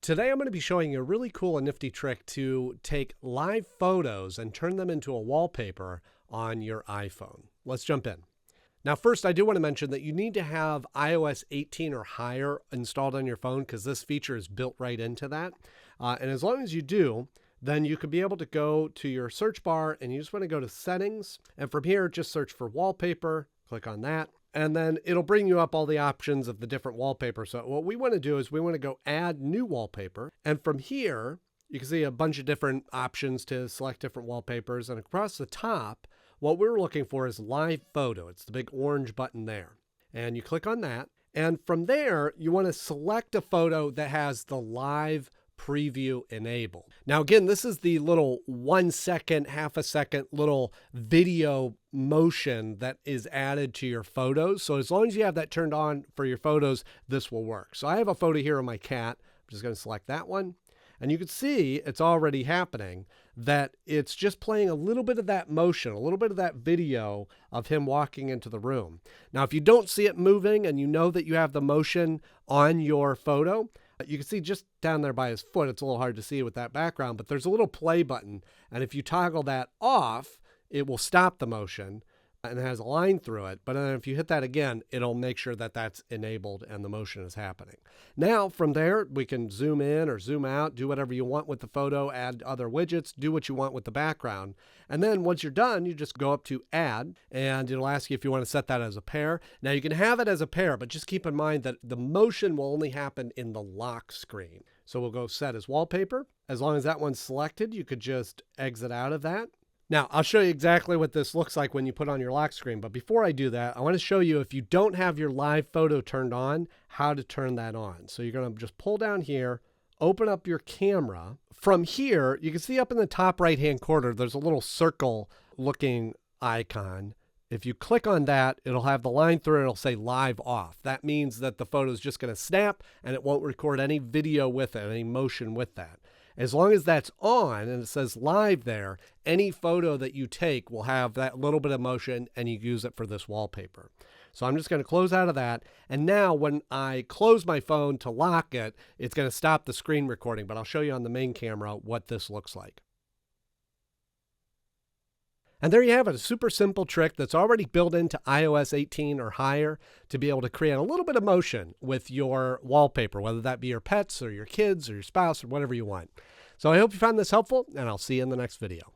Today I'm going to be showing you a really cool and nifty trick to take live photos and turn them into a wallpaper on your iPhone. Let's jump in. Now first, I do want to mention that you need to have iOS 18 or higher installed on your phone because this feature is built right into that. And as long as you do, then you could be able to go to your search bar and you just want to go to settings. And from here, just search for wallpaper, click on that. And then it'll bring you up all the options of the different wallpapers. So what we want to do is we want to go add new wallpaper. And from here, you can see a bunch of different options to select different wallpapers. And across the top, what we're looking for is live photo. It's the big orange button there. And you click on that. And from there, you want to select a photo that has the live preview enabled. Now again, this is the little 1 second, half a second little video motion that is added to your photos. So as long as you have that turned on for your photos, this will work. So I have a photo here of my cat. I'm just going to select that one. And you can see it's already happening, that it's just playing a little bit of that motion, a little bit of that video of him walking into the room. Now, if you don't see it moving and you know that you have the motion on your photo, you can see just down there by his foot, it's a little hard to see with that background, but there's a little play button. And if you toggle that off, it will stop the motion and it has a line through it. But then if you hit that again, it'll make sure that that's enabled and the motion is happening. Now from there, we can zoom in or zoom out, do whatever you want with the photo, add other widgets, do what you want with the background. And then once you're done, you just go up to add and it'll ask you if you want to set that as a pair. Now you can have it as a pair, but just keep in mind that the motion will only happen in the lock screen. So we'll go set as wallpaper. As long as that one's selected, you could just exit out of that. Now, I'll show you exactly what this looks like when you put on your lock screen. But before I do that, I want to show you, if you don't have your live photo turned on, how to turn that on. So you're going to just pull down here, open up your camera. From here, you can see up in the top right-hand corner, there's a little circle looking icon. If you click on that, it'll have the line through it. It'll say live off. That means that the photo is just going to snap and it won't record any video with it, any motion with that. As long as that's on and it says live there, any photo that you take will have that little bit of motion and you use it for this wallpaper. So I'm just going to close out of that. And now when I close my phone to lock it, it's going to stop the screen recording, but I'll show you on the main camera what this looks like. And there you have it, a super simple trick that's already built into iOS 18 or higher to be able to create a little bit of motion with your wallpaper, whether that be your pets or your kids or your spouse or whatever you want. So I hope you found this helpful, and I'll see you in the next video.